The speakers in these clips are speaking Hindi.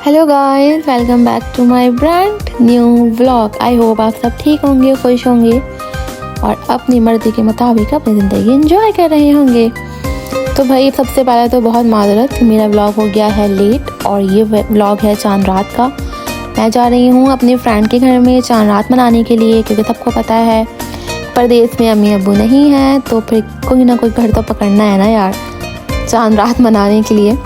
Hello guys, welcome back to my brand new vlog. I hope आप सब ठीक होंगे, खुश होंगे और अपनी मर्जी के मुताबिक अपनी ज़िंदगी एंजॉय कर रहे होंगे। तो भाई सबसे पहले तो बहुत माजरत, मेरा व्लॉग हो गया है लेट और ये व्लॉग है चांद रात का। मैं जा रही हूँ अपने फ्रेंड के घर में चांद रात मनाने के लिए, क्योंकि सबको पता है परदेश में अम्मी अब्बू नहीं है, तो फिर कोई ना कोई घर तो पकड़ना है ना यार चांद रात मनाने के लिए।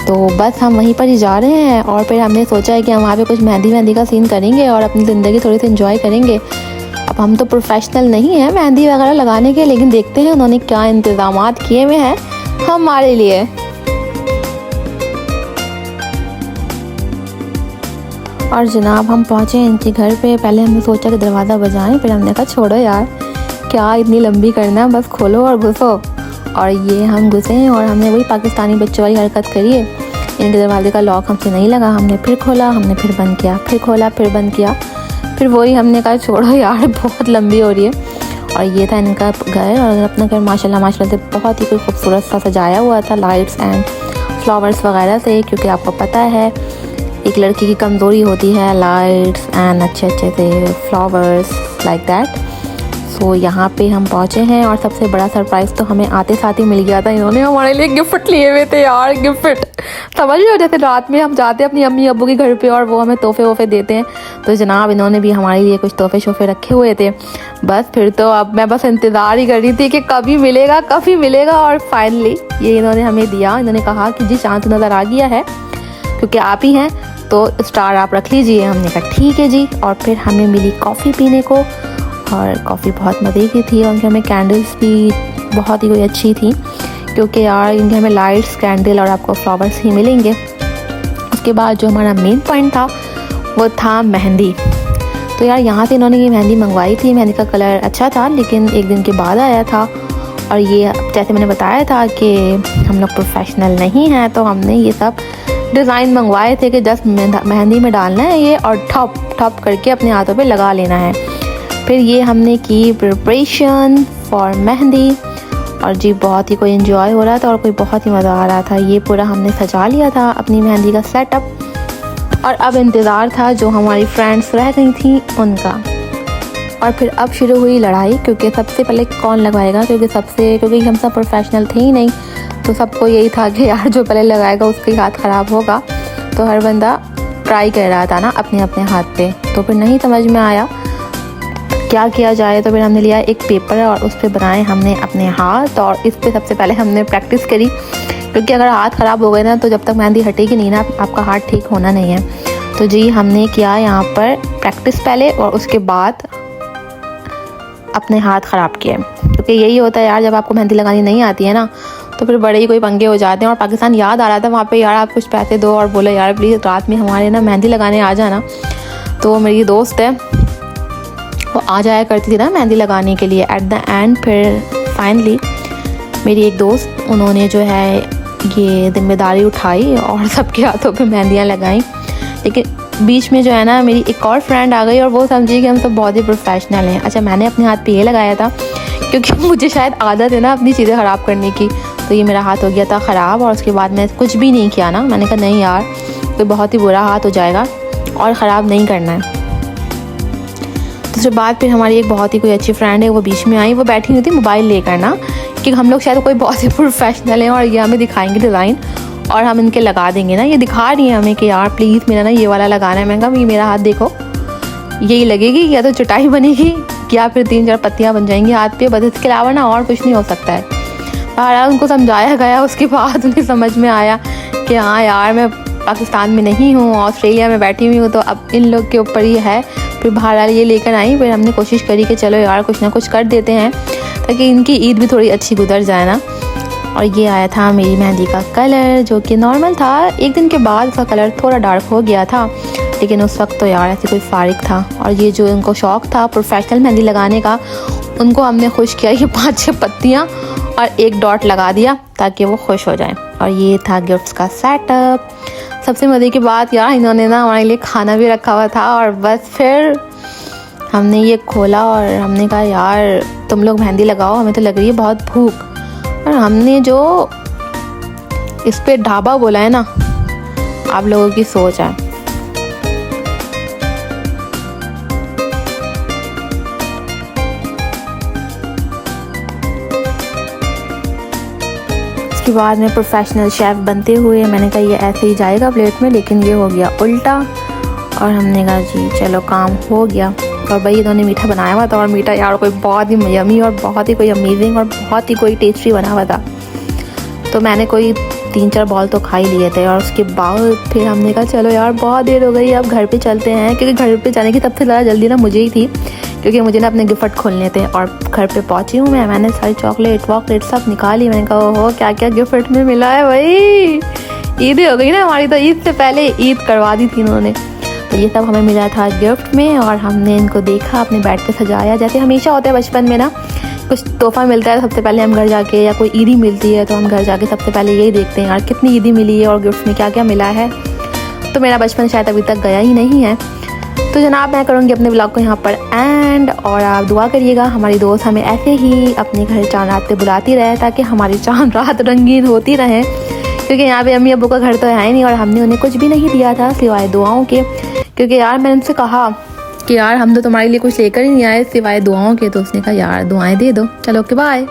तो बस हम वहीं पर ही जा रहे हैं और फिर हमने सोचा है कि हम वहाँ पे कुछ मेहंदी का सीन करेंगे और अपनी ज़िंदगी थोड़ी सी एंजॉय करेंगे। अब हम तो प्रोफेशनल नहीं हैं मेहंदी वगैरह लगाने के, लेकिन देखते हैं उन्होंने क्या इंतज़ामात किए हुए हैं हमारे लिए। और जनाब हम पहुँचे इनके घर पे। पहले हमने सोचा कि दरवाज़ा बजाएं, फिर हमने कहा छोड़ो यार क्या इतनी लंबी करना, बस खोलो और घुसो। और ये हम घुसे और हमने वही पाकिस्तानी बच्चों वाली हरकत करी है। इनके दरवाजे का लॉक हमसे नहीं लगा, हमने फिर खोला, हमने फिर बंद किया, फिर खोला, फिर बंद किया, फिर वही हमने कहा छोड़ो यार बहुत लंबी हो रही है। और ये था इनका घर, और अपना घर माशाल्लाह से बहुत ही खूबसूरत सा सजाया हुआ था लाइट्स एंड फ्लावर्स वगैरह से, क्योंकि आपको पता है एक लड़की की कमज़ोरी होती है लाइट्स एंड अच्छे से फ्लावर्स लाइक दैट। तो यहाँ पे हम पहुँचे हैं और सबसे बड़ा सरप्राइज़ तो हमें आते साथ ही मिल गया था। इन्होंने हमारे लिए गिफ्ट लिए हुए थे यार, गिफ्ट समझ रहे हो, जैसे रात में हम जाते हैं अपनी अम्मी अब्बू के घर पे और वो हमें तोहफे वोफे देते हैं, तो जनाब इन्होंने भी हमारे लिए कुछ तोहफे शोफे रखे हुए थे। बस फिर तो अब मैं बस इंतज़ार ही कर रही थी कि कभी मिलेगा। और फाइनली ये इन्होंने हमें दिया। इन्होंने कहा कि जी चांद नज़र आ गया है क्योंकि आप ही हैं, तो स्टार आप रख लीजिए। हमने कहा ठीक है जी। और फिर हमें मिली कॉफ़ी पीने को, और कॉफ़ी बहुत मज़े की थी। और हमें कैंडल्स भी बहुत ही कोई अच्छी थी, क्योंकि यार इनके हमें लाइट्स, कैंडल और आपको फ्लावर्स ही मिलेंगे। उसके बाद जो हमारा मेन पॉइंट था वो था मेहंदी। तो यार यहाँ से इन्होंने ये मेहंदी मंगवाई थी। मेहंदी का कलर अच्छा था, लेकिन एक दिन के बाद आया था। और ये जैसे मैंने बताया था कि हम लोग प्रोफेशनल नहीं हैं, तो हमने ये सब डिज़ाइन मंगवाए थे कि जस्ट मेहंदी में डालना है ये और ठप करके अपने हाथों पे लगा लेना है। फिर ये हमने की प्रिपरेशन फॉर मेहंदी, और जी बहुत ही कोई एंजॉय हो रहा था और कोई बहुत ही मज़ा आ रहा था। ये पूरा हमने सजा लिया था अपनी मेहंदी का सेटअप, और अब इंतज़ार था जो हमारी फ्रेंड्स रह गई थी उनका। और फिर अब शुरू हुई लड़ाई, क्योंकि सबसे पहले कौन लगवाएगा, क्योंकि हम सब प्रोफेशनल थे ही नहीं, तो सबको यही था कि यार जो पहले लगाएगा उसके हाथ ख़राब होगा। तो हर बंदा ट्राई कर रहा था ना अपने अपने हाथ पे। तो फिर नहीं समझ में आया क्या किया जाए, तो फिर हमने लिया एक पेपर और उस पर बनाए हमने अपने हाथ। और इस पर सबसे पहले हमने प्रैक्टिस करी, क्योंकि अगर हाथ ख़राब हो गए ना तो जब तक मेहंदी हटेगी नहीं ना आपका हाथ ठीक होना नहीं है। तो जी हमने किया यहाँ पर प्रैक्टिस पहले, और उसके बाद अपने हाथ ख़राब किए, क्योंकि यही होता है यार जब आपको मेहंदी लगानी नहीं आती है ना तो फिर बड़े ही कोई पंगे हो जाते हैं। और पाकिस्तान याद आ रहा था वहाँ पे, यार आप कुछ पैसे दो और बोलो यार प्लीज़ रात में हमारे ना मेहंदी लगाने आ जाना। तो मेरी दोस्त है वो आ जाया करती थी ना मेहंदी लगाने के लिए एट द एंड। फिर फाइनली मेरी एक दोस्त, उन्होंने जो है ये जिम्मेदारी उठाई और सबके हाथों पे मेहंदियाँ लगाई। लेकिन बीच में जो है ना मेरी एक और फ्रेंड आ गई और वो समझी कि हम सब बहुत ही प्रोफेशनल हैं। अच्छा मैंने अपने हाथ पे ये लगाया था क्योंकि मुझे शायद आदत है ना अपनी चीज़ें ख़राब करने की, तो ये मेरा हाथ हो गया था ख़राब। और उसके बाद मैं कुछ भी नहीं किया ना, मैंने कहा नहीं यार कोई बहुत ही बुरा हाथ हो जाएगा और ख़राब नहीं करना है। उसके बाद फिर हमारी एक बहुत ही कोई अच्छी फ्रेंड है, वो बीच में आई। वो बैठी हुई थी मोबाइल लेकर ना, कि हम लोग शायद कोई बहुत ही प्रोफेशनल हैं और ये हमें दिखाएंगे डिज़ाइन और हम इनके लगा देंगे ना। ये दिखा रही है हमें कि यार प्लीज़ मेरा ना ये वाला लगाना है। मैं कहा ये मेरा हाथ देखो, यही लगेगी या तो चटाई बनेगी या फिर 3-4 पत्तियाँ बन जाएंगी हाथ पे, बस इसके अलावा ना और कुछ नहीं हो सकता है। और उनको समझाया गया, उसके बाद उन्हें समझ में आया कि हाँ यार मैं पाकिस्तान में नहीं हूँ, ऑस्ट्रेलिया में बैठी हुई हूँ, तो अब इन लोग के ऊपर ही है। फिर बाहर ये लेकर आई, फिर हमने कोशिश करी कि चलो यार कुछ ना कुछ कर देते हैं ताकि इनकी ईद भी थोड़ी अच्छी गुजर जाए ना। और ये आया था मेरी मेहंदी का कलर, जो कि नॉर्मल था। एक दिन के बाद उसका कलर थोड़ा डार्क हो गया था, लेकिन उस वक्त तो यार ऐसे कोई फारिग था। और ये जो इनको शौक़ था प्रोफेशनल मेहंदी लगाने का, उनको हमने खुश किया, ये 5-6 पत्तियाँ और एक डॉट लगा दिया ताकि वो खुश हो जाएं। और ये था गिफ्ट्स का सेटअप। सबसे मज़े की बात यार इन्होंने ना हमारे लिए खाना भी रखा हुआ था। और बस फिर हमने ये खोला और हमने कहा यार तुम लोग मेहंदी लगाओ, हमें तो लग रही है बहुत भूख। और हमने जो इस पे ढाबा बोला है ना, आप लोगों की सोच है। उसके बाद में प्रोफेशनल शेफ़ बनते हुए मैंने कहा ये ऐसे ही जाएगा प्लेट में, लेकिन ये हो गया उल्टा। और हमने कहा जी चलो काम हो गया। और भाई इन्होंने मीठा बनाया हुआ था, और मीठा यार कोई बहुत ही यमी और बहुत ही कोई अमेजिंग और बहुत ही कोई टेस्टी बना हुआ था। तो मैंने कोई 3-4 बॉल तो खा ही लिए थे। और उसके बाद फिर हमने कहा चलो यार बहुत देर हो गई, अब घर पे चलते हैं, क्योंकि घर पे जाने की सबसे ज़्यादा जल्दी ना मुझे ही थी, क्योंकि मुझे ना अपने गिफ्ट खोलने थे। और घर पे पहुंची हूँ मैंने सारी चॉकलेट वॉकलेट सब निकाली। मैंने कहा ओहो क्या क्या गिफ्ट में मिला है भाई, ईद हो गई ना हमारी, तो ईद से पहले ईद करवा दी थी इन्होंने। तो ये सब हमें मिला था गिफ्ट में, और हमने इनको देखा, अपने बेड पे सजाया। जैसे हमेशा होता है बचपन में ना, कुछ तोहफ़ा मिलता है तो सबसे पहले हम घर जाके, या कोई ईदी मिलती है तो हम घर जाके सबसे पहले यही देखते हैं यार कितनी ईदी मिली है और गिफ्ट में क्या क्या मिला है। तो मेरा बचपन शायद अभी तक गया ही नहीं है। तो जनाब मैं करूँगी अपने ब्लॉग को यहाँ पर एंड, और आप दुआ करिएगा हमारी दोस्त हमें ऐसे ही अपने घर चांद रात पे बुलाती रहे, ताकि हमारी चांद रात रंगीन होती रहे। क्योंकि यहाँ पे अम्मी अब्बू का घर तो है ही नहीं, और हमने उन्हें कुछ भी नहीं दिया था सिवाय दुआओं के। क्योंकि यार मैंने उनसे कहा कि यार हम तो तुम्हारे लिए कुछ लेकर ही नहीं आए सिवाय दुआओं के। तो उसने कहा यार दुआएं दे दो। चलो ओके बाय।